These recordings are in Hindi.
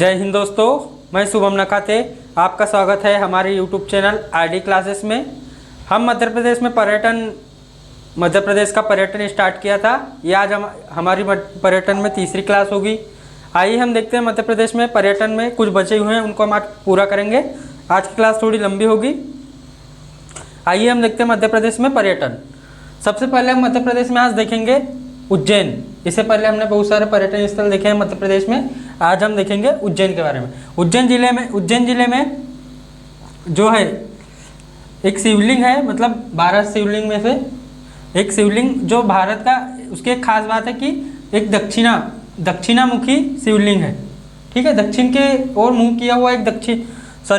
जय हिंद दोस्तों, मैं शुभम नखाते आपका स्वागत है हमारे YouTube चैनल आरडी क्लासेस में। हम मध्य प्रदेश का पर्यटन स्टार्ट किया था। ये आज हमारी पर्यटन में तीसरी क्लास होगी। आइए हम देखते हैं मध्य प्रदेश में पर्यटन में कुछ बचे हुए हैं, उनको हम आज पूरा करेंगे। आज की क्लास थोड़ी लंबी होगी। आइए हम देखते हैं मध्य प्रदेश में पर्यटन। सबसे पहले हम मध्य प्रदेश में आज देखेंगे उज्जैन। इससे पहले हमने बहुत सारे पर्यटन स्थल देखे हैं मध्य प्रदेश में। आज हम देखेंगे उज्जैन के बारे में। उज्जैन जिले में जो है एक शिवलिंग है, मतलब 12 शिवलिंग में से एक शिवलिंग जो भारत का, उसकी एक खास बात है कि एक दक्षिणामुखी शिवलिंग है। ठीक है, दक्षिण के ओर मुंह किया हुआ एक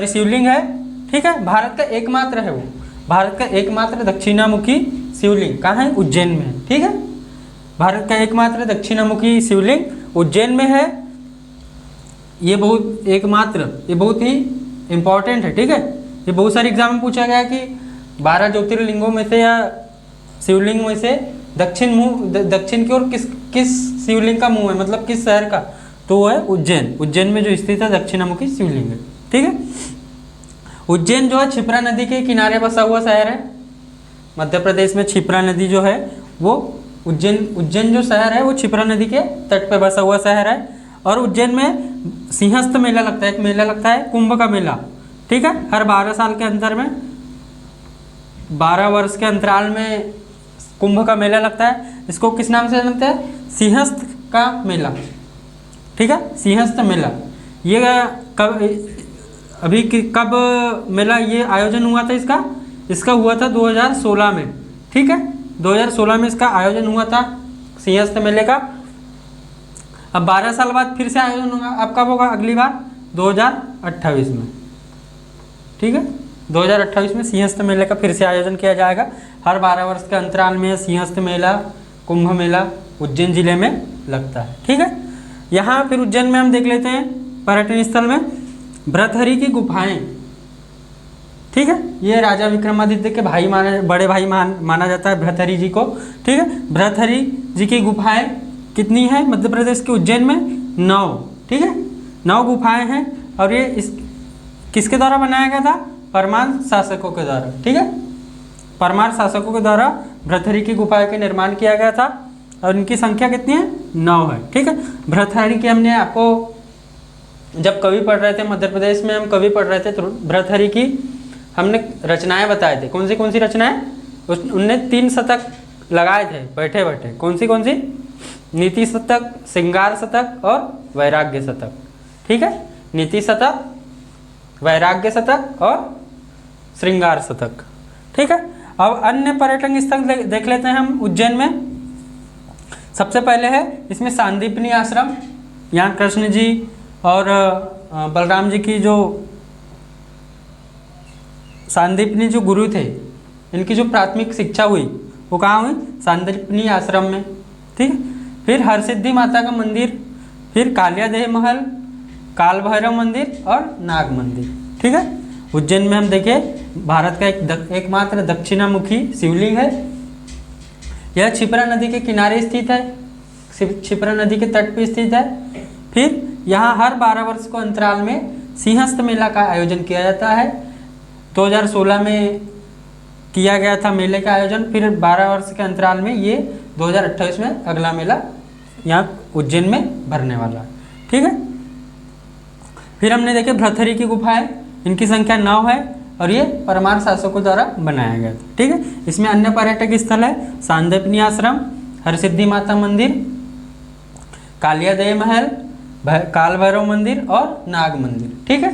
शिवलिंग है। ठीक है, भारत का एकमात्र है वो, भारत का एकमात्र दक्षिणामुखी शिवलिंग कहाँ है? उज्जैन में है। ठीक है, भारत का एकमात्र दक्षिणामुखी शिवलिंग उज्जैन में है। ये बहुत ही इम्पोर्टेंट है। ठीक है, ये बहुत सारे एग्जाम में पूछा गया कि 12 ज्योतिर्लिंगों में से या शिवलिंग में से दक्षिण की ओर किस शिवलिंग का मुंह है, मतलब किस शहर का? तो वो है उज्जैन। उज्जैन में जो स्थित है दक्षिणामुखी शिवलिंग है। ठीक है, उज्जैन जो है क्षिप्रा नदी के किनारे बसा हुआ शहर है। मध्य प्रदेश में क्षिप्रा नदी जो है वो उज्जैन जो शहर है वो क्षिप्रा नदी के तट पर बसा हुआ शहर है। और उज्जैन में सिंहस्थ मेला लगता है, एक मेला लगता है कुंभ का मेला। ठीक है, हर 12 साल के अंतर में 12 वर्ष के अंतराल में कुंभ का मेला लगता है। इसको किस नाम से जानते हैं? सिंहस्थ का मेला। ठीक है, सिंहस्थ मेला। ये कब मेला ये आयोजन हुआ था? इसका हुआ था 2016 में। ठीक है, 2016 में इसका आयोजन हुआ था सिंहस्थ मेले का। अब 12 साल बाद फिर से आयोजन होगा। अब कब होगा? अगली बार 2028 में। ठीक है, 2028 में सिंहस्थ मेले का फिर से आयोजन किया जाएगा। हर 12 वर्ष के अंतराल में सिंहस्थ मेला, कुंभ मेला उज्जैन जिले में लगता है। ठीक है, यहाँ फिर उज्जैन में हम देख लेते हैं पर्यटन स्थल में भृतहरि की गुफाएं। ठीक है, ये राजा विक्रमादित्य के बड़े भाई माना जाता है भृतहरि जी को। ठीक है, भृतहरि जी की गुफाएं कितनी है मध्य प्रदेश के उज्जैन में? 9। ठीक है, 9 गुफाएं हैं। और ये किसके द्वारा बनाया गया था? परमार शासकों के द्वारा। ठीक है, परमार शासकों के द्वारा भृतहरि की गुफाएं का निर्माण किया गया था। और इनकी संख्या कितनी है? 9 है। ठीक है, भृतहरि की हमने आपको जब कवि पढ़ रहे थे, मध्य प्रदेश में हम कवि पढ़ रहे थे, तो भृतहरि की हमने रचनाएं बताए थे। कौन सी रचनाएं? उनने 3 शतक लगाए थे बैठे बैठे। कौन सी? नीति शतक, श्रृंगार शतक और वैराग्य शतक। ठीक है, नीति शतक, वैराग्य शतक और श्रृंगार शतक। ठीक है, अब अन्य पर्यटन स्थल देख लेते हैं हम उज्जैन में। सबसे पहले है इसमें सांदीपनि आश्रम। यहाँ कृष्ण जी और बलराम जी की जो सांदीपनि जो गुरु थे, इनकी जो प्राथमिक शिक्षा हुई वो कहाँ हुई? सांदीपनि आश्रम में। ठीक है, फिर हरसिद्धि माता का मंदिर, फिर कालियादेह महल, काल भैरव मंदिर और नाग मंदिर। ठीक है, उज्जैन में हम देखें भारत का एकमात्र दक्षिणामुखी शिवलिंग है। यह क्षिप्रा नदी के किनारे स्थित है, क्षिप्रा नदी के तट पर स्थित है। फिर यहाँ हर 12 वर्ष को अंतराल में सिंहस्थ मेला का आयोजन किया जाता है। 2016 में किया गया था मेले का आयोजन। फिर 12 वर्ष के अंतराल में ये 2028 में अगला मेला यहाँ उज्जैन में भरने वाला है। ठीक है, फिर हमने देखे भृतहरि की गुफाएं, इनकी संख्या 9 है और ये परमार शासकों द्वारा बनाया गया था। ठीक है, इसमें अन्य पर्यटक स्थल है सांदीपनि आश्रम, हरसिद्धि माता मंदिर, कालियादेह महल, काल भैरव मंदिर और नाग मंदिर। ठीक है,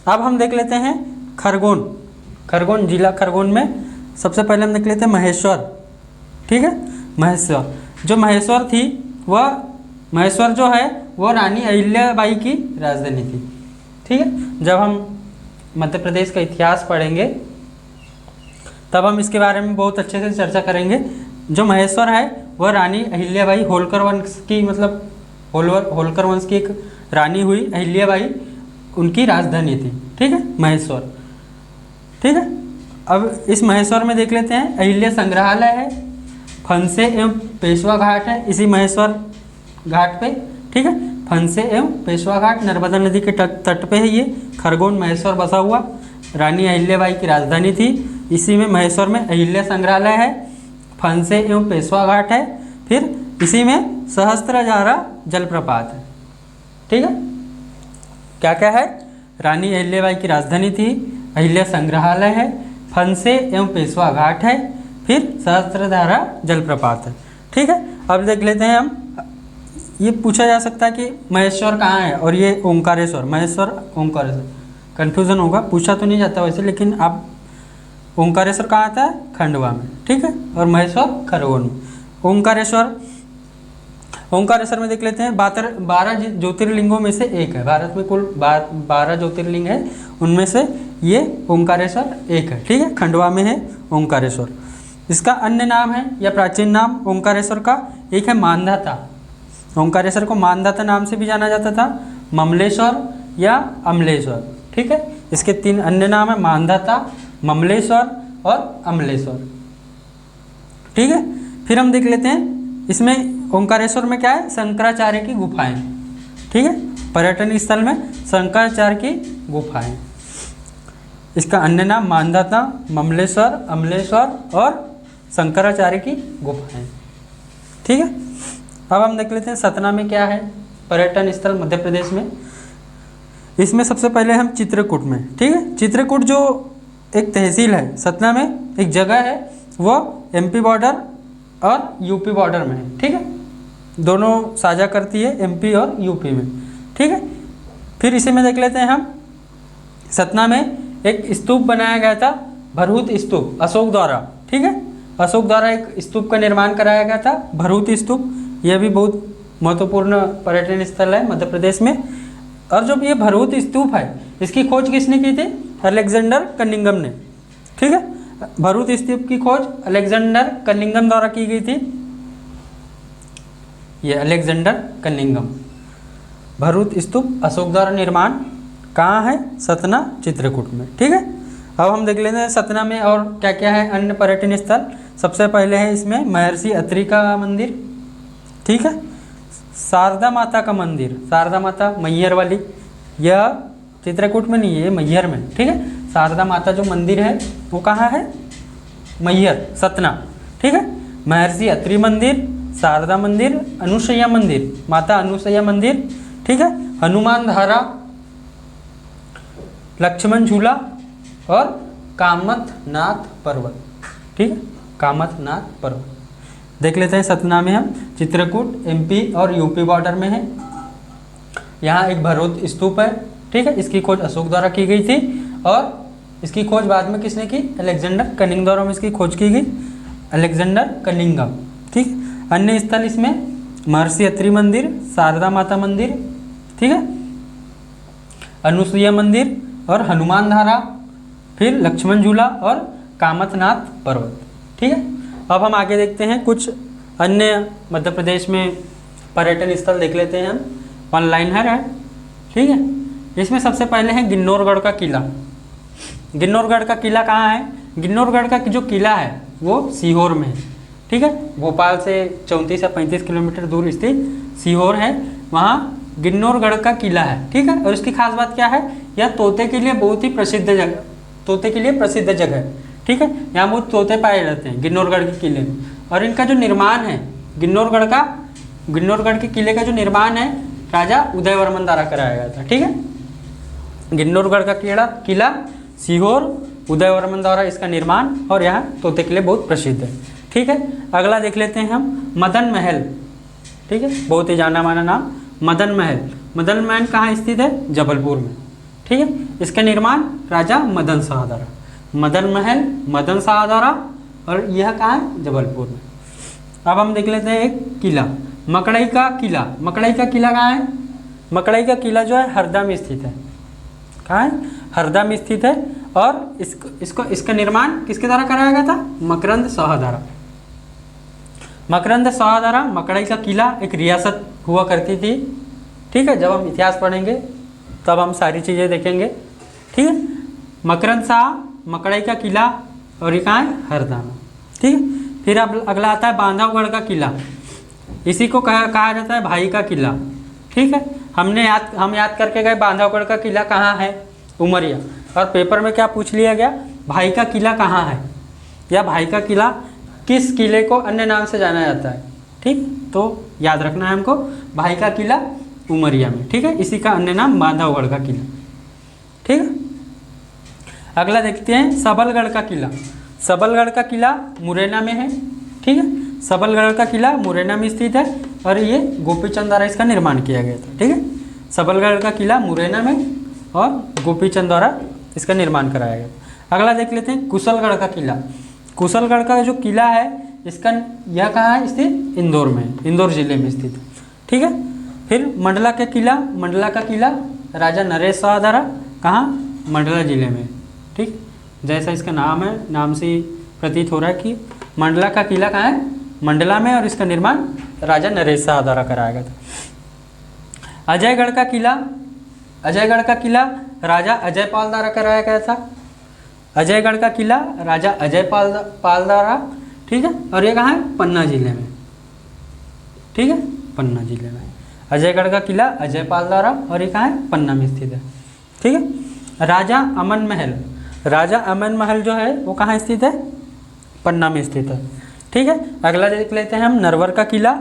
अब हम देख लेते हैं खरगोन जिला। खरगोन में सबसे पहले हम देख लेते हैं महेश्वर। ठीक है, महेश्वर थी वह महेश्वर जो है वो रानी अहिल्याबाई की राजधानी थी। ठीक है, जब हम मध्य प्रदेश का इतिहास पढ़ेंगे तब हम इसके बारे में बहुत अच्छे से चर्चा करेंगे। जो महेश्वर है वह रानी अहिल्याबाई होलकर वंश की, मतलब होलकर वंश की एक रानी हुई अहिल्याबाई, उनकी राजधानी थी। ठीक है, महेश्वर। ठीक है, अब इस महेश्वर में देख लेते हैं अहिल्या संग्रहालय है, फनसे एवं पेशवा घाट है इसी महेश्वर घाट पे। ठीक है, फनसे एवं पेशवा घाट नर्मदा नदी के तट पे है ये। खरगोन महेश्वर बसा हुआ रानी अहिल्याबाई की राजधानी थी। इसी में महेश्वर में अहिल्या संग्रहालय है। फनसे एवं पेशवा घाट है। फिर इसी में सहस्त्रधारा जलप्रपात है। ठीक है, क्या क्या है? रानी अहिल्याबाई की राजधानी थी, अहिल्या संग्रहालय है, फनसे एवं पेशवा घाट है, फिर सहस्त्रधारा जलप्रपात है। ठीक है, अब देख लेते हैं हम। ये पूछा जा सकता है कि महेश्वर कहाँ है और ये ओंकारेश्वर, महेश्वर ओंकारेश्वर कन्फ्यूज़न होगा, पूछा तो नहीं जाता वैसे, लेकिन आप ओंकारेश्वर कहाँ आता है? खंडवा में। ठीक है, और महेश्वर खरगोन में। ओंकारेश्वर में देख लेते हैं 12 ज्योतिर्लिंगों में से एक है। भारत में कुल 12 ज्योतिर्लिंग है, उनमें से ये ओंकारेश्वर एक है। ठीक है, खंडवा में है ओंकारेश्वर। इसका अन्य नाम है या प्राचीन नाम ओंकारेश्वर का एक है मानधाता। ओंकारेश्वर को मानधाता नाम से भी जाना जाता था, ममलेश्वर या अमलेश्वर। ठीक है, इसके 3 अन्य नाम है, मानधाता, ममलेश्वर और अमलेश्वर। ठीक है, फिर हम देख लेते हैं इसमें ओंकारेश्वर में क्या है? शंकराचार्य की गुफाएं। ठीक है, पर्यटन स्थल में शंकराचार्य की गुफाएं। इसका अन्य नाम मानधाता, ममलेश्वर, अमलेश्वर और शंकराचार्य की गुफाएं। ठीक है, अब हम देख लेते हैं सतना में क्या है पर्यटन स्थल मध्य प्रदेश में। इसमें सबसे पहले हम चित्रकूट में। ठीक है, चित्रकूट जो एक तहसील है सतना में, एक जगह है, वो एमपी बॉर्डर और यूपी बॉर्डर में है। ठीक है, दोनों साझा करती है एमपी और यूपी में। ठीक है, फिर इसी में देख लेते हैं हम सतना में एक स्तूप बनाया गया था, भरहुत स्तूप, अशोक द्वारा। ठीक है, अशोक द्वारा एक स्तूप का निर्माण कराया गया था, भरहुत स्तूप। यह भी बहुत महत्वपूर्ण पर्यटन स्थल है मध्य प्रदेश में। और जो ये भरहुत स्तूप है, इसकी खोज किसने की थी? अलेक्जेंडर कनिंघम ने। ठीक है, भरहुत स्तूप की खोज अलेक्जेंडर कनिंघम द्वारा की गई थी। ये अलेक्जेंडर कनिंघम। भरहुत स्तूप अशोक द्वारा निर्माण कहाँ है? सतना, चित्रकूट में। ठीक है, अब हम देख लेते हैं सतना में और क्या क्या है अन्य पर्यटन स्थल। सबसे पहले है इसमें महर्षि अत्रि का मंदिर। ठीक है, शारदा माता का मंदिर, शारदा माता मैहर वाली, यह चित्रकूट में नहीं है, मैहर में। ठीक है, शारदा माता जो मंदिर है वो कहाँ है? मैहर, सतना। ठीक है, महर्षि अत्रि मंदिर, शारदा मंदिर, अनुसैया मंदिर, माता अनुसैया मंदिर। ठीक है, हनुमान धारा, लक्ष्मण झूला और कामथनाथ पर्वत। ठीक है, कामथनाथ पर्वत देख लेते हैं सतना में हम। चित्रकूट एमपी और यूपी बॉर्डर में है। यहाँ एक भरहुत स्तूप है। ठीक है, इसकी खोज अशोक द्वारा की गई थी और इसकी खोज बाद में किसने की? अलेक्जेंडर कनिंघम द्वारा में इसकी खोज की गई, अलेक्जेंडर कनिंघम। ठीक, अन्य स्थल इसमें महर्षि अत्रि मंदिर, शारदा माता मंदिर, ठीक है, अनुसुईया मंदिर और हनुमान धारा, फिर लक्ष्मण झूला और कामथनाथ पर्वत। ठीक है, अब हम आगे देखते हैं कुछ अन्य मध्य प्रदेश में पर्यटन स्थल देख लेते हैं हम। ऑनलाइन है। ठीक है, इसमें सबसे पहले है गिन्नौरगढ़ का किला। गिन्नौरगढ़ का किला कहाँ है? गिन्नौरगढ़ का जो किला है वो सीहोर में है। ठीक है, भोपाल से 34 या 35 किलोमीटर दूर स्थित सीहोर है, वहाँ गिन्नौरगढ़ का किला है। ठीक है, और इसकी खास बात क्या है? यह तोते के लिए बहुत ही प्रसिद्ध जगह, तोते के लिए प्रसिद्ध जगह है। ठीक है, यहाँ बहुत तोते पाए जाते हैं गिन्नौरगढ़ के किले में। और इनका जो निर्माण है गिन्नौरगढ़ के किले का जो निर्माण है राजा उदयवर्मन द्वारा कराया गया था। ठीक है, गिन्नौरगढ़ का किला सीहोर, उदयवर्मन द्वारा इसका निर्माण, और यहाँ तोते के लिए बहुत प्रसिद्ध है। ठीक है, अगला देख लेते हैं हम मदन महल। ठीक है, बहुत ही जाना माना नाम मदन महल। मदन महल कहाँ स्थित है? जबलपुर में। ठीक है, इसका निर्माण राजा मदन शाह द्वारा। मदन महल मदन शाह द्वारा, और यह कहाँ है? जबलपुर में। अब हम देख लेते हैं एक किला, मकड़ई का किला। मकड़ई का किला कहाँ है? मकड़ई का किला जो है हरदा में स्थित है। कहाँ है? हरदा में स्थित है। और इसका निर्माण किसके द्वारा कराया गया था? मकरंद शाह द्वारा। मकरंद शाह द्वारा मकड़ई का किला एक रियासत हुआ करती थी। ठीक है, जब हम इतिहास पढ़ेंगे तब हम सारी चीज़ें देखेंगे। ठीक है, मकरंद शाह, मकड़ई का किला, और ये कहाँ है? हरदा में। ठीक है, फिर अब अगला आता है बांधवगढ़ का किला। इसी को कहा जाता है भाई का किला। ठीक है। हम याद करके गए बांधवगढ़ का किला कहाँ है, उमरिया। और पेपर में क्या पूछ लिया गया, भाई का किला कहाँ है, या भाई का किला किस किले को अन्य नाम से जाना जाता है। ठीक, तो याद रखना है हमको, भाई का किला उमरिया में। ठीक है, इसी का अन्य नाम बांधवगढ़ का किला। ठीक है, अगला देखते हैं सबलगढ़ का किला। सबलगढ़ का किला मुरैना में है। ठीक है, सबलगढ़ का किला मुरैना में स्थित है और ये गोपीचंद द्वारा इसका निर्माण किया गया था। ठीक है, सबलगढ़ का किला मुरैना में और गोपीचंद द्वारा इसका निर्माण कराया गया। अगला देख लेते हैं कुशलगढ़ का किला। कुशलगढ़ का जो किला है इसका यह कहाँ है स्थित, इंदौर में, इंदौर जिले में स्थित। ठीक है, फिर मंडला का किला, मंडला का किला राजा नरेश शाह द्वारा, कहाँ, मंडला जिले में। ठीक, जैसा इसका नाम है, नाम से प्रतीत हो रहा है कि मंडला का किला कहाँ है, मंडला में, और इसका निर्माण राजा नरेश शाह द्वारा कराया गया था। अजयगढ़ का किला, अजयगढ़ का किला राजा अजयपाल द्वारा कराया गया था। अजयगढ़ का किला राजा अजयपाल द्वारा। ठीक है, और ये कहाँ है, पन्ना जिले में। ठीक है, पन्ना जिले में अजयगढ़ का किला अजयपाल द्वारा, और ये कहाँ है, पन्ना में स्थित है। ठीक है, राजा अमन महल, राजा अमन महल जो है वो कहाँ स्थित है, पन्ना में स्थित है। ठीक है, अगला देख लेते हैं हम नरवर का किला,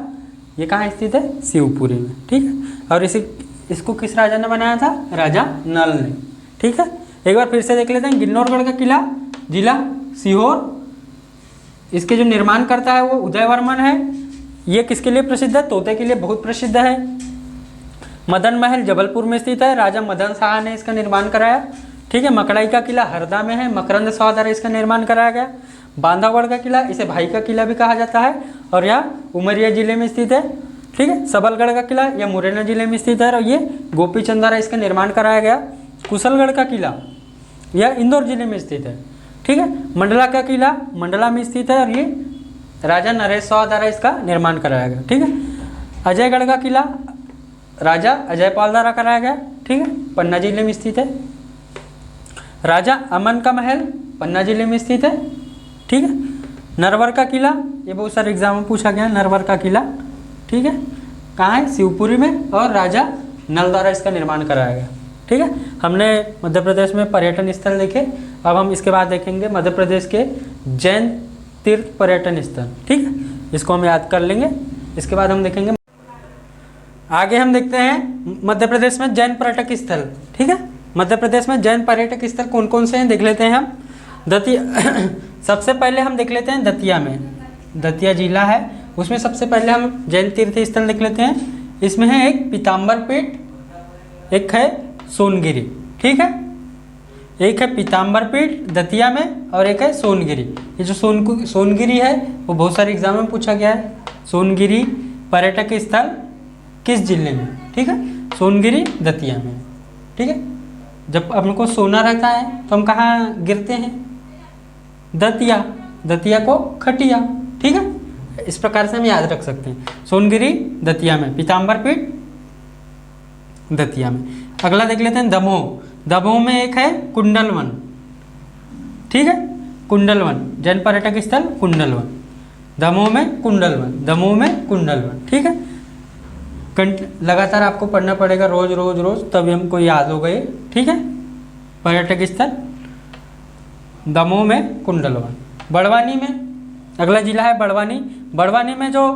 ये कहाँ स्थित है, शिवपुरी में। ठीक है, और इसको किस राजा ने बनाया था, राजा नल ने। ठीक है, एक बार फिर से देख लेते हैं गिन्नौरगढ़ का किला, जिला सीहोर, इसके जो निर्माण करता है वो उदयवर्मन है। ये किसके लिए प्रसिद्ध है, तोते के लिए बहुत प्रसिद्ध है। मदन महल जबलपुर में स्थित है, राजा मदन शाह ने इसका निर्माण कराया। ठीक है, मकड़ाई का किला हरदा में है, मकरंद शाह द्वारा इसका निर्माण कराया गया। बांधवगढ़ का किला, इसे भाई का किला भी कहा जाता है, और यह उमरिया जिले में स्थित है। ठीक है, सबलगढ़ का किला यह मुरैना जिले में स्थित है और ये गोपीचंद द्वारा इसका निर्माण कराया गया। कुशलगढ़ का किला यह इंदौर जिले में स्थित है। ठीक है, मंडला का किला मंडला में स्थित है और ये राजा नरेश शाह द्वारा इसका निर्माण कराया गया। ठीक है, अजयगढ़ का किला राजा अजयपाल द्वारा कराया गया। ठीक है, पन्ना जिले में स्थित है। राजा अमन का महल पन्ना जिले में स्थित है। ठीक है, नरवर का किला, ये बहुत सारे एग्जाम में पूछा गया, नरवर का किला। ठीक है, कहाँ है, शिवपुरी में, और राजा नल द्वारा इसका निर्माण कराया गया। ठीक है, हमने मध्य प्रदेश में पर्यटन स्थल देखे, अब हम इसके बाद देखेंगे मध्य प्रदेश के जैन तीर्थ पर्यटन स्थल। ठीक है, इसको हम याद कर लेंगे, इसके बाद हम देखेंगे आगे। हम देखते हैं मध्य प्रदेश में जैन पर्यटक स्थल। ठीक है, मध्य प्रदेश में जैन पर्यटक स्थल कौन कौन से हैं देख लेते हैं हम। दतिया सबसे पहले हम देख लेते हैं दतिया में, दतिया जिला है उसमें सबसे पहले हम जैन तीर्थ स्थल देख लेते हैं। इसमें है एक पीताम्बर पीठ, एक है सोनगिरी। ठीक है, एक है पीताम्बर पीठ दतिया में और एक है सोनगिरी। ये जो सोनगिरी है वो बहुत सारे एग्जाम में पूछा गया है। सोनगिरी पर्यटक स्थल किस जिले में, ठीक है, सोनगिरी दतिया में। ठीक है, जब हमको सोना रहता है तो हम कहाँ गिरते हैं, दतिया, दतिया को खटिया। ठीक है, इस प्रकार से हम याद रख सकते हैं, सोनगिरी दतिया में, पीताम्बर पीठ दतिया में। अगला देख लेते हैं दमोह, दमोह में एक है कुंडलवन। ठीक है, कुंडलवन जैन पर्यटक स्थल कुंडलवन, दमोह में कुंडलवन, दमोह में कुंडलवन। ठीक है, लगातार आपको पढ़ना पड़ेगा रोज रोज रोज, तभी हमको याद हो गए। ठीक है, पर्यटक स्थल दमोह में कुंडलवन। बड़वानी में अगला जिला है बड़वानी। बड़वानी में जो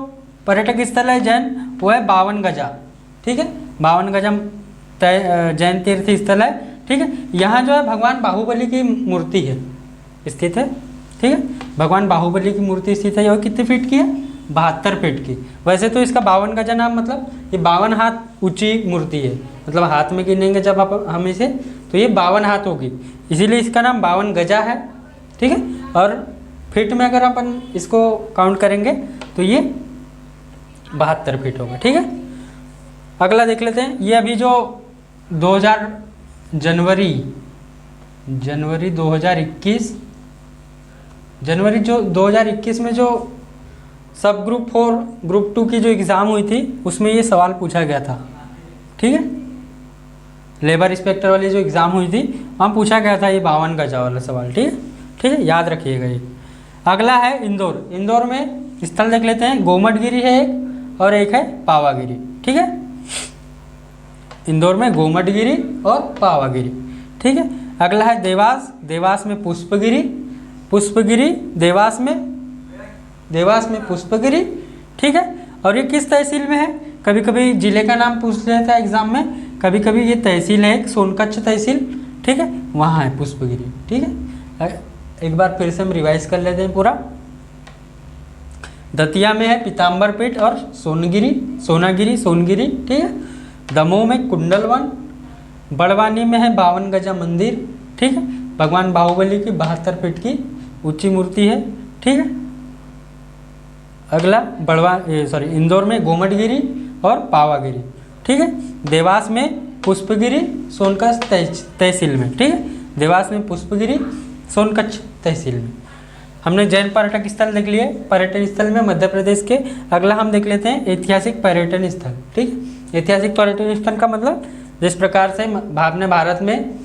पर्यटक स्थल है जैन वो है 52 गजा। ठीक है, 52 गजा जैन तीर्थ स्थल है। ठीक है, यहाँ जो है भगवान बाहुबली की मूर्ति है स्थित है। ठीक है, भगवान बाहुबली की मूर्ति स्थित है। यह कितने फीट की है, 72 फीट की। वैसे तो इसका 52 गजा नाम मतलब ये 52 हाथ ऊंची मूर्ति है, मतलब हाथ में गिनेंगे जब आप हम इसे तो ये 52 हाथ होगी, इसीलिए इसका नाम 52 गजा है। ठीक है, और फीट में अगर अपन इसको काउंट करेंगे तो ये 72 फीट होगा। ठीक है, अगला देख लेते हैं। ये अभी जो जनवरी 2021 में जो सब ग्रुप 4 ग्रुप 2 की जो एग्ज़ाम हुई थी उसमें ये सवाल पूछा गया था। ठीक है, लेबर इंस्पेक्टर वाली जो एग्ज़ाम हुई थी वहाँ पूछा गया था ये 52 गजा वाला सवाल। ठीक है, ठीक है, याद रखिएगा ये। अगला है इंदौर। इंदौर में स्थल देख लेते हैं, गोमटगिरी है एक और एक है पावागिरी। ठीक है, इंदौर में गोमटगिरी और पावागिरी। ठीक है। अगला है देवास, देवास में पुष्पगिरी, पुष्पगिरी देवास में पुष्पगिरी। ठीक है। और ये किस तहसील में है? कभी कभी जिले का नाम पूछ लेता है एग्जाम में, कभी कभी ये तहसील है, सोनकच्छ तहसील। ठीक है, वहाँ है पुष्पगिरी। ठीक है, एक बार फिर से हम रिवाइज कर लेते हैं पूरा। दतिया में है पीताम्बरपेट और सोनगिरी। ठीक है। दमोह में कुंडलवन, बड़वानी में है 52 गजा मंदिर। ठीक है, भगवान बाहुबली की 72 फीट की ऊंची मूर्ति है। ठीक है। अगला इंदौर में गोमटगिरी और पावागिरी। ठीक है। देवास में पुष्पगिरी सोनकच्छ तहसील में। ठीक है, देवास में पुष्पगिरी सोनकच्छ तहसील में। हमने जैन पर्यटक स्थल देख लिए, पर्यटन स्थल में मध्य प्रदेश के। अगला हम देख लेते हैं ऐतिहासिक पर्यटन स्थल। ठीक है, ऐतिहासिक पर्यटन स्थल का मतलब जिस प्रकार से आपने भारत में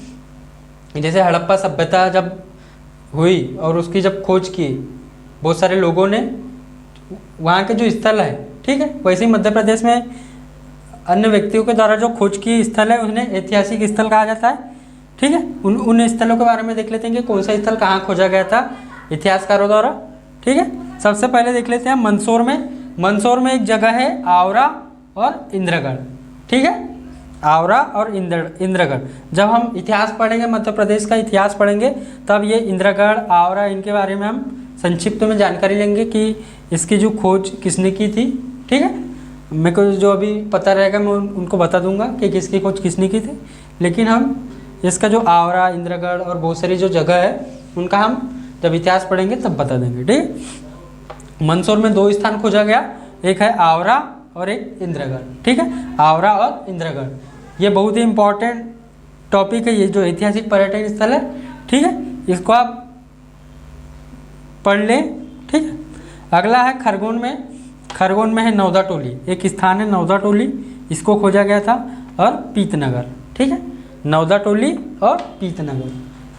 जैसे हड़प्पा सभ्यता जब हुई और उसकी जब खोज की बहुत सारे लोगों ने, वहाँ के जो स्थल है, ठीक है, वैसे ही मध्य प्रदेश में अन्य व्यक्तियों के द्वारा जो खोज की स्थल है उन्हें ऐतिहासिक स्थल कहा जाता है। ठीक है, उन स्थलों के बारे में देख लेते हैं कि कौन सा स्थल कहाँ खोजा गया था इतिहासकारों द्वारा। ठीक है, सबसे पहले देख लेते हैं मंदसौर में। मंदसौर में एक जगह है आवरा और इंद्रगढ़। ठीक है, आवरा और इंद्रगढ़। जब हम इतिहास पढ़ेंगे, मध्य प्रदेश का इतिहास पढ़ेंगे, तब ये इंद्रगढ़, आवरा, इनके बारे में हम संक्षिप्त में जानकारी लेंगे कि इसकी जो खोज किसने की थी। ठीक है, मेरे को जो अभी पता रहेगा मैं उनको बता दूंगा कि किसकी खोज किसने की थी, लेकिन हम इसका जो आवरा, इंद्रगढ़ और बहुत सारी जो जगह है उनका हम जब इतिहास पढ़ेंगे तब बता देंगे। ठीक है, मंदसौर में 2 स्थान खोजा गया, एक है आवरा और एक इंद्रगढ़। ठीक है, आवरा और इंद्रगढ़, ये बहुत ही इंपॉर्टेंट टॉपिक है, ये जो ऐतिहासिक पर्यटन स्थल है। ठीक है, इसको आप पढ़ लें। ठीक है, अगला है खरगोन में। खरगोन में है नौदा टोली, एक स्थान है नौदा टोली, इसको खोजा गया था, और पीतनगर। ठीक है, नौदा टोली और पीतनगर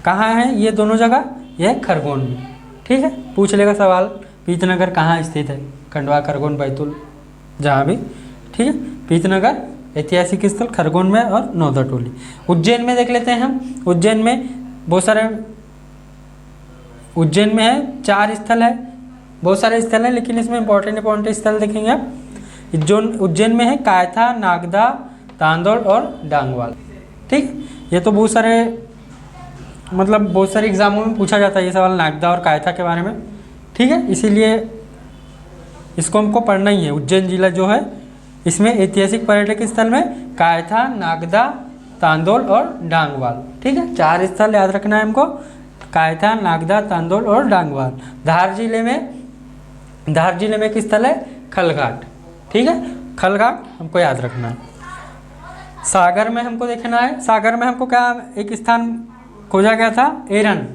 कहाँ है ये दोनों जगह? यह है खरगोन में। ठीक है, पूछ लेगा सवाल पीतनगर कहाँ स्थित है, खंडवा, खरगोन, बैतूल, जहाँ भी। ठीक है, पीतनगर ऐतिहासिक स्थल खरगोन में और नौदा टोली। उज्जैन में देख लेते हैं हम। उज्जैन में बहुत सारे, उज्जैन में है 4 स्थल है, बहुत सारे स्थल हैं, लेकिन इसमें इंपॉर्टेंट स्थल देखेंगे आप। उज्जैन में है कायथा, नागदा, तांदोल और डांगवाल। ठीक, ये तो बहुत सारे बहुत सारे एग्जामों में पूछा जाता है ये सवाल, नागदा और कायथा के बारे में। ठीक है, इसीलिए इसको हमको पढ़ना ही है। उज्जैन जिला जो है इसमें ऐतिहासिक पर्यटक स्थल में कायथा, नागदा, तांदोल और डांगवाल। ठीक है, 4 स्थल याद रखना है हमको, कायथा, नागदा, तांदोल और डांगवाल। धार जिले में एक स्थल है खलघाट। ठीक है, खलघाट हमको याद रखना है। सागर में हमको देखना है, सागर में हमको क्या एक स्थान खोजा गया था, एरन।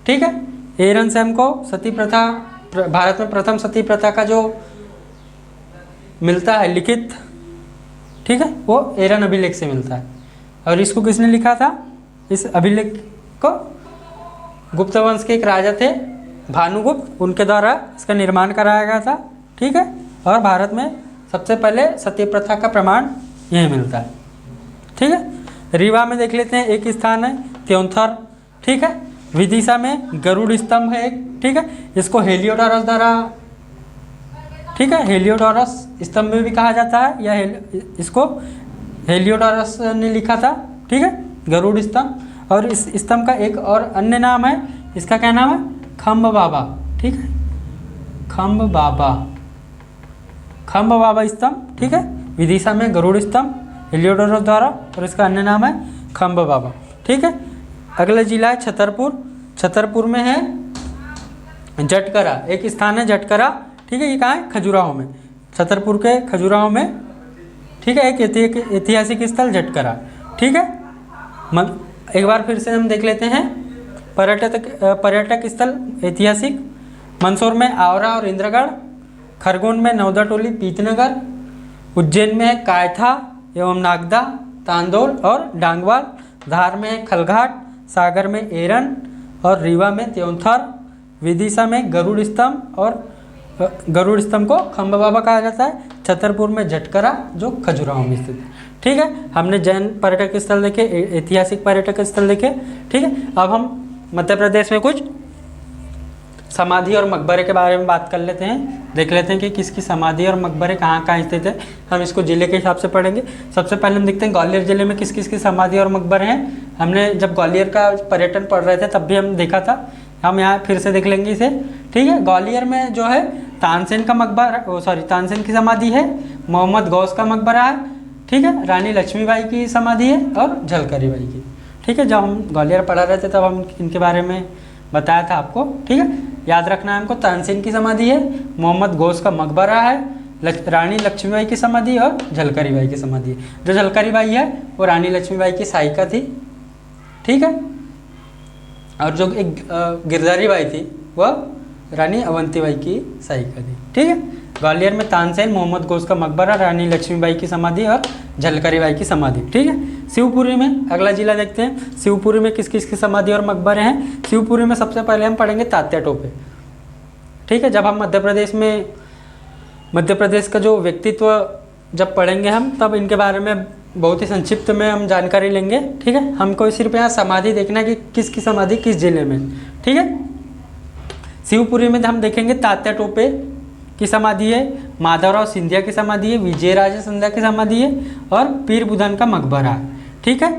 ठीक है, एरन से हमको सती प्रथा, भारत में प्रथम सती प्रथा का जो मिलता है लिखित, ठीक है, वो एरन अभिलेख से मिलता है। और इसको किसने लिखा था? इस अभिलेख को गुप्त वंश के एक राजा थे भानुगुप्त, उनके द्वारा इसका निर्माण कराया गया था। ठीक है, और भारत में सबसे पहले सती प्रथा का प्रमाण यही मिलता है। ठीक है, रीवा में देख लेते हैं एक स्थान है त्योंथर। ठीक है, विदिशा में गरुड़ स्तंभ है एक। ठीक है, इसको हेलियोडोरस द्वारा, ठीक है, हेलियोडोरस स्तंभ में भी कहा जाता है, या इसको हेलियोडोरस ने लिखा था। ठीक है, गरुड़ स्तंभ। और इस स्तंभ का एक और अन्य नाम है, इसका क्या नाम है? खम्ब बाबा। ठीक है, खम्ब बाबा स्तंभ। ठीक है, विदिशा में गरुड़ स्तंभ हेलियोडोरस द्वारा, और इसका अन्य नाम है खम्ब बाबा। ठीक है, अगला जिला है छतरपुर। छतरपुर में है जटकरा, एक स्थान है जटकरा। ठीक है, ये कहाँ है? खजुराहो में, छतरपुर के खजुराहो में। ठीक है, एक ऐतिहासिक स्थल जटकरा। ठीक है, एक बार फिर से हम देख लेते हैं पर्यटक स्थल ऐतिहासिक। मंदसौर में आवरा और इंद्रगढ़, खरगोन में नौदा टोली, पीतनगर, उज्जैन में है कायथा एवं नागदा, तांदोल और डांगवाल, धार में खलघाट, सागर में एरन और रीवा में त्योंथर, विदिशा में गरुड़ स्तंभ, और गरुड़ स्तंभ को खम्ब बाबा कहा जाता है। छतरपुर में जटकरा जो खजुराहो में स्थित है। ठीक है, हमने जैन पर्यटक स्थल देखे, ऐतिहासिक पर्यटक स्थल देखे। ठीक है, अब हम मध्य प्रदेश में कुछ समाधि और मकबरे के बारे में बात कर लेते हैं, देख लेते हैं कि किसकी समाधि और मकबरे कहाँ कहाँ स्थित है। हम इसको जिले के हिसाब से पढ़ेंगे। सबसे पहले हम देखते हैं ग्वालियर जिले में किस किस की समाधि और मकबरे हैं। हमने जब ग्वालियर का पर्यटन पढ़ रहे थे तब भी हम देखा था, हम यहाँ फिर से देख लेंगे इसे। ठीक है, ग्वालियर में जो है तानसेन का मकबरा, तानसेन की समाधि है, मोहम्मद गौस का मकबरा है। ठीक है, रानी लक्ष्मीबाई की समाधि है और झलकरी बाई की। ठीक है, जब हम ग्वालियर पढ़ा रहे थे तब हम इनके बारे में बताया था आपको। ठीक है, याद रखना है हमको, तानसेन की समाधि है, मोहम्मद गौस का मकबरा है, रानी लक्ष्मीबाई की समाधि और झलकरी बाई की समाधि है। जो झलकरी बाई है वो रानी लक्ष्मीबाई की सहायिका थी। ठीक है, और जो एक गिरधारी बाई थी वह रानी अवंतीबाई की सहायिका थी। ठीक है, ग्वालियर में तानसेन, मोहम्मद गौस का मकबरा, रानी लक्ष्मीबाई की समाधि और झलकरी बाई की समाधि। ठीक है, शिवपुरी में अगला जिला देखते हैं, शिवपुरी में किस किस की समाधि और मकबरे हैं। शिवपुरी में सबसे पहले हम पढ़ेंगे तात्या टोपे। ठीक है, जब हम मध्य प्रदेश का जो व्यक्तित्व जब पढ़ेंगे हम, तब इनके बारे में बहुत ही संक्षिप्त में हम जानकारी लेंगे। ठीक है, हमको सिर्फ यहाँ समाधि देखना है कि किसकी समाधि किस जिले में। ठीक है, शिवपुरी में हम देखेंगे तात्या टोपे की समाधि है, माधवराव सिंधिया की समाधि है, विजयराजे सिंधिया की समाधि है और पीर बुधन का मकबरा है। ठीक है,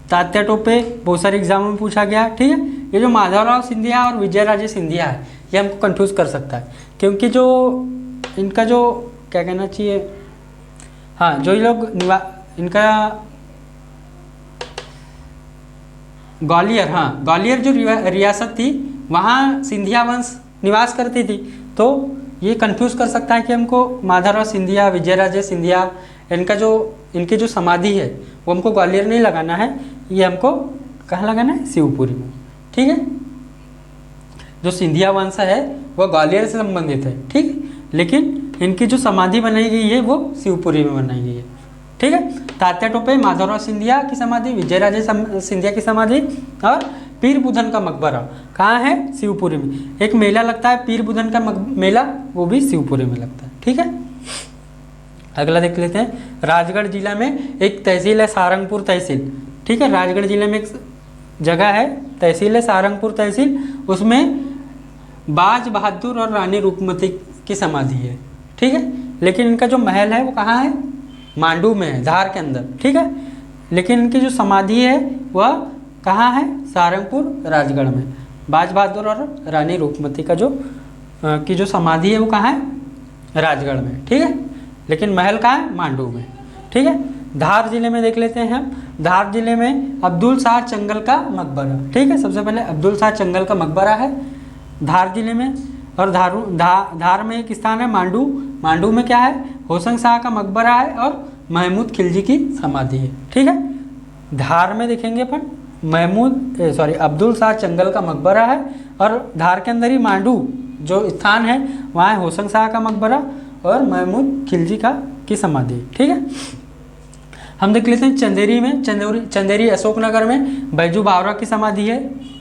तात्या टोपे बहुत सारे एग्जामों में पूछा गया। ठीक है, ये जो माधवराव सिंधिया और विजयराजे सिंधिया है ये हमको कंफ्यूज कर सकता है, क्योंकि जो इनका जो क्या कहना चाहिए, हाँ, जो ये लोग इनका ग्वालियर, हाँ, ग्वालियर जो रियासत थी वहाँ सिंधिया वंश निवास करती थी, तो ये कंफ्यूज कर सकता है कि हमको माधवराव सिंधिया, विजयराजे सिंधिया, इनकी जो समाधि है वो हमको ग्वालियर नहीं लगाना है, ये हमको कहाँ लगाना है, शिवपुरी में। ठीक है, जो सिंधिया वंश है वो ग्वालियर से संबंधित है। ठीक, लेकिन इनकी जो समाधि बनाई गई है वो शिवपुरी में बनाई गई है। ठीक है, तात्या टोपे, माधवराव सिंधिया की समाधि, विजयराजे सिंधिया की समाधि और पीर बुधन का मकबरा कहाँ है, शिवपुरी में। एक मेला लगता है पीर बुधन का मेला, वो भी शिवपुरी में लगता है। ठीक है, अगला देख लेते हैं, राजगढ़ जिला में एक तहसील है सारंगपुर तहसील। ठीक है, राजगढ़ जिले में एक जगह है, तहसील है सारंगपुर तहसील, उसमें बाज बहादुर और रानी रूपमती की समाधि है। ठीक है, लेकिन इनका जो महल है वो कहाँ है, मांडू में है, धार के अंदर। ठीक है, लेकिन इनकी जो समाधि है वह कहाँ है, सारंगपुर राजगढ़ में। बाज बहादुर और रानी रूपमती का जो समाधि है वो कहाँ है, राजगढ़ में। ठीक है, लेकिन महल कहाँ है, मांडू में। ठीक है, धार जिले में देख लेते हैं हम, धार जिले में अब्दुल शाह चंगल का मकबरा। ठीक है, सबसे पहले अब्दुल शाह चंगल का मकबरा है धार जिले में। और धार में एक स्थान है मांडू, मांडू में क्या है, होसन शाह का मकबरा है और महमूद खिलजी की समाधि है। ठीक है, धार में देखेंगे अपन अब्दुल शाह चंगल का मकबरा है, और धार के अंदर ही मांडू जो स्थान है वहाँ है होसन शाह का मकबरा और महमूद खिलजी की समाधि। ठीक है, हम देख लेते हैं चंदेरी में, चंदेरी अशोकनगर में बैजू बावरा की समाधि है।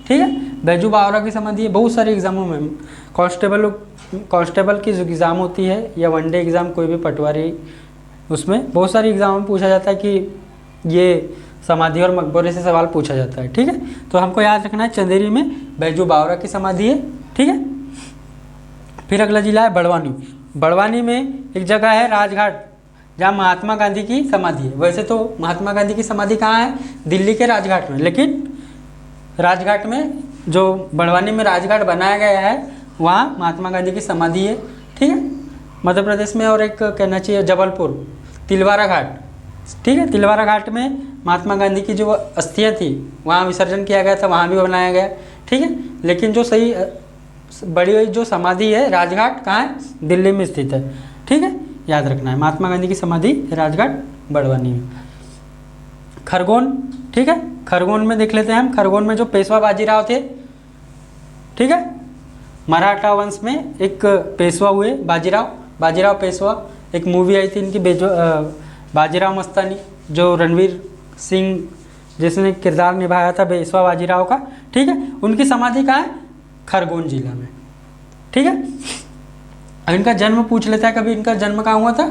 ठीक है, बैजू बावरा की समाधि है। बहुत सारे एग्जामों में कांस्टेबल की जो एग्ज़ाम होती है या वनडे एग्ज़ाम, कोई भी पटवारी, उसमें बहुत सारे एग्जामों में पूछा जाता है कि ये समाधि और मकबरे से सवाल पूछा जाता है। ठीक है, तो हमको याद रखना है चंदेरी में बैजू बावरा की समाधि है। ठीक है, फिर अगला जिला है बड़वानी। बड़वानी में एक जगह है राजघाट, जहाँ महात्मा गांधी की समाधि है। वैसे तो महात्मा गांधी की समाधि कहाँ है, दिल्ली के राजघाट में, लेकिन राजघाट में जो बड़वानी में राजघाट बनाया गया है वहाँ महात्मा गांधी की समाधि है। ठीक है, मध्य प्रदेश में और एक कहना चाहिए जबलपुर तिलवारा घाट। ठीक है, तिलवारा घाट में महात्मा गांधी की जो अस्थियाँ थी वहाँ विसर्जन किया गया था, वहाँ भी बनाया गया। ठीक है, लेकिन जो सही बड़ी हुई जो समाधि है राजघाट कहाँ है, दिल्ली में स्थित है। ठीक है, याद रखना है महात्मा गांधी की समाधि राजघाट बड़वानी में। खरगोन, ठीक है, खरगोन में देख लेते हैं हम, खरगोन में जो पेशवा बाजीराव थे। ठीक है, मराठा वंश में एक पेशवा हुए बाजीराव पेशवा। एक मूवी आई थी इनकी बाजीराव मस्तानी, जो रणवीर सिंह जिसने किरदार निभाया था पेशवा बाजीराव का। ठीक है, उनकी समाधि कहाँ है, खरगोन जिला में। ठीक है, अब इनका जन्म पूछ लेता है कभी, इनका जन्म कहाँ हुआ था,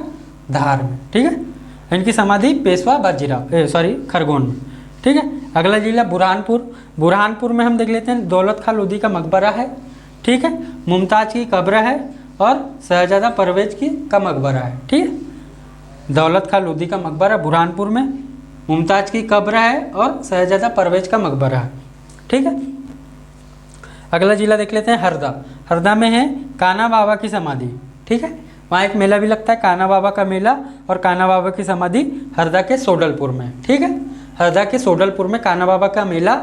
धार में। ठीक है, इनकी समाधि पेशवा बाजीराव खरगोन में। ठीक है। अगला जिला बुरहानपुर। बुरहानपुर में हम देख लेते हैं दौलत खां लोधी का मकबरा है। ठीक है। मुमताज़ की कब्र है और शहजादा परवेज की का मकबरा है। ठीक है। दौलत खां लोधी का मकबरा बुरहानपुर में, मुमताज़ की कब्र है और शहजादा परवेज का मकबरा है। ठीक है। अगला जिला देख लेते हैं हरदा। हरदा में है कान्हा बाबा की समाधि। ठीक है। वहाँ एक मेला भी लगता है कान्हा बाबा का मेला, और कान्हा बाबा की समाधि हरदा के सोडलपुर में। ठीक है। हरदा के सोडलपुर में कान्हा बाबा का मेला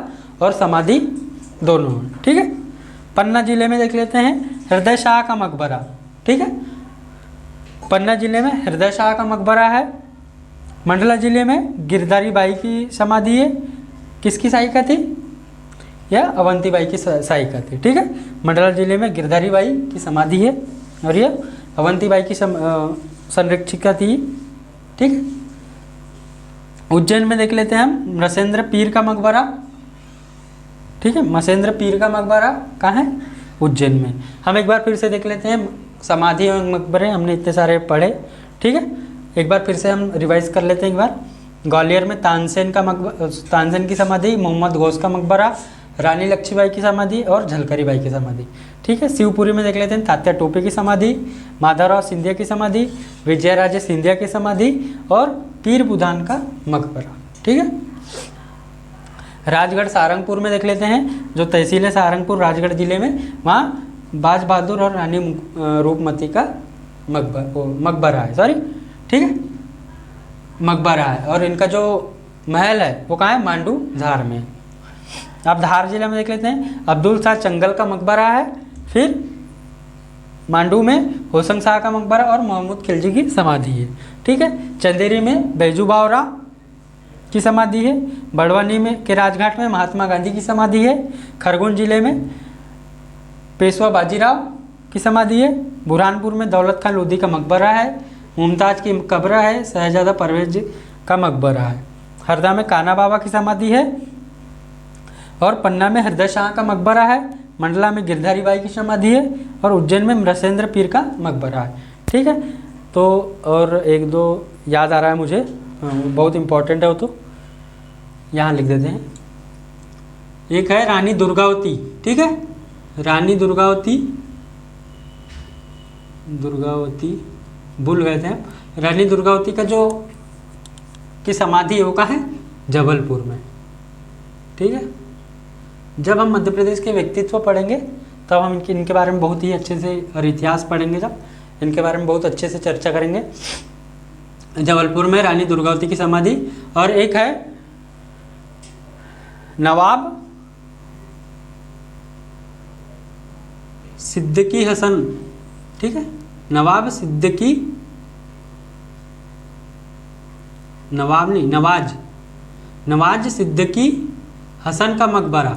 और समाधि दोनों है। ठीक है। पन्ना जिले में देख लेते हैं हृदय शाह का मकबरा। ठीक है। पन्ना जिले में हृदय शाह का मकबरा है। मंडला जिले में गिरधारी बाई की समाधि है। किसकी सहायिका थी? या अवंती बाई की सहायिका थी। ठीक है। मंडला जिले में गिरधारी बाई की समाधि है और यह अवंती बाई की संरक्षिका थी। ठीक है। उज्जैन में देख लेते हैं हम मसेंद्र पीर का मकबरा। ठीक है। मसेंद्र पीर का मकबरा कहाँ है? उज्जैन में। हम एक बार फिर से देख लेते हैं समाधि और मकबरे, हमने इतने सारे पढ़े। ठीक है। एक बार फिर से हम रिवाइज कर लेते हैं एक बार। ग्वालियर में तानसेन की समाधि, मोहम्मद गौस का मकबरा, रानी लक्ष्मीबाई की समाधि और झलकरी बाई की समाधि। ठीक है। शिवपुरी में देख लेते हैं तात्या टोपे की समाधि, माधवराव सिंधिया की समाधि, विजयराजे सिंधिया की समाधि और पीर बुधान का मकबरा। ठीक है। राजगढ़ सारंगपुर में देख लेते हैं, जो तहसील है सारंगपुर राजगढ़ जिले में, वहाँ बाज बहादुर और रानी रूपमती का मकबरा है। ठीक है। मकबरा है और इनका जो महल है वो कहाँ है? मांडू धार में। अब धार जिले में देख लेते हैं अब्दुल शाह चंगल का मकबरा है, फिर मांडू में होसन शाह का मकबरा और मोहम्मद खिलजी की समाधि है। ठीक है। चंदेरी में बैजू बावरा की समाधि है। बड़वानी में के राजघाट में महात्मा गांधी की समाधि है। खरगोन जिले में पेशवा बाजीराव की समाधि है। बुरहानपुर में दौलत खां लोधी का मकबरा है। मुमताज़ की कब्र है। शहजादा परवेज का मकबरा है। हरदा में कान्हा बाबा की समाधि है और पन्ना में हृदय शाह का मकबरा है। मंडला में गिरधारी बाई की समाधि है और उज्जैन में मसेंद्र पीर का मकबरा है। ठीक है। तो और एक दो याद आ रहा है मुझे, बहुत इम्पोर्टेंट है वो, तो यहाँ लिख देते हैं। एक है रानी दुर्गावती। ठीक है। रानी दुर्गावती भूल गए थे हम। रानी दुर्गावती का जो की समाधि है वो कहाँ है? जबलपुर में। ठीक है। जब हम मध्य प्रदेश के व्यक्तित्व पढ़ेंगे तब हम इनके बारे में बहुत ही अच्छे से, और इतिहास पढ़ेंगे जब इनके बारे में बहुत अच्छे से चर्चा करेंगे। जबलपुर में रानी दुर्गावती की समाधि। और एक है नवाब सिद्दीकी हसन। ठीक है। नवाज सिद्दीकी हसन का मकबरा।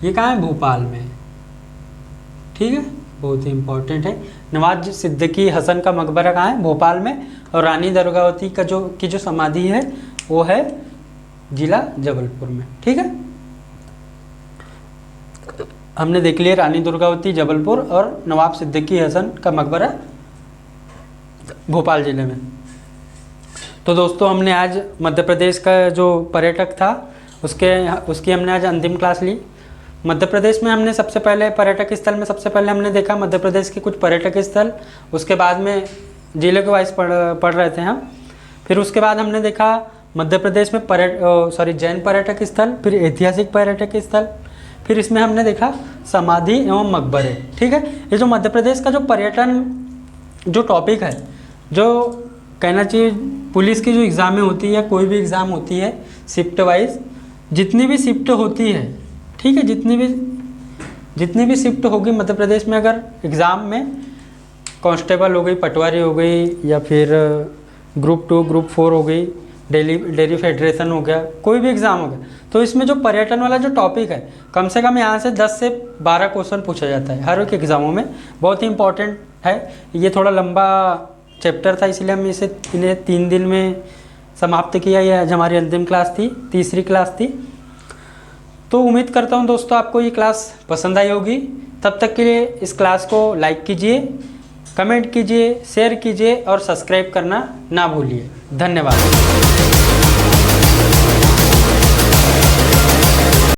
ये कहाँ है? भोपाल में। ठीक है। बहुत ही इंपॉर्टेंट है। नवाज सिद्दीकी हसन का मकबरा कहाँ है? भोपाल में। और रानी दुर्गावती का जो समाधि है वो है जिला जबलपुर में। ठीक है। हमने देख लिया रानी दुर्गावती जबलपुर और नवाब सिद्दीकी हसन का मकबरा भोपाल जिले में। तो दोस्तों हमने आज मध्य प्रदेश का जो पर्यटक था उसकी हमने आज अंतिम क्लास ली। मध्य प्रदेश में हमने सबसे पहले पर्यटक स्थल में सबसे पहले हमने देखा मध्य प्रदेश के कुछ पर्यटक स्थल, उसके बाद में जिले के वाइज पढ़ रहे थे हम। फिर उसके बाद हमने देखा मध्य प्रदेश में जैन पर्यटक स्थल, फिर ऐतिहासिक पर्यटक स्थल, फिर इसमें हमने देखा समाधि एवं मकबरे। ठीक है। ये जो मध्य प्रदेश का जो पर्यटन जो टॉपिक है, जो कहना चाहिए पुलिस की जो एग्ज़ामें होती है, कोई भी एग्ज़ाम होती है शिफ्ट वाइज, जितनी भी शिफ्ट होती है, ठीक है, जितनी भी शिफ्ट होगी मध्य प्रदेश में, अगर एग्ज़ाम में कांस्टेबल हो गई, पटवारी हो गई, या फिर ग्रुप 2 ग्रुप 4 हो गई, डेयरी फेडरेशन हो गया, कोई भी एग्ज़ाम हो गया, तो इसमें जो पर्यटन वाला जो टॉपिक है कम से कम यहाँ से 10 से 12 क्वेश्चन पूछा जाता है हर एक एग्ज़ामों में। बहुत ही इंपॉर्टेंट है। ये थोड़ा लंबा चैप्टर था इसलिए हम इन्हें 3 दिन में समाप्त किया। ये आज हमारी अंतिम क्लास थी, तीसरी क्लास थी। तो उम्मीद करता हूँ दोस्तों आपको ये क्लास पसंद आई होगी। तब तक के लिए इस क्लास को लाइक कीजिए, कमेंट कीजिए, शेयर कीजिए और सब्सक्राइब करना ना भूलिए। धन्यवाद।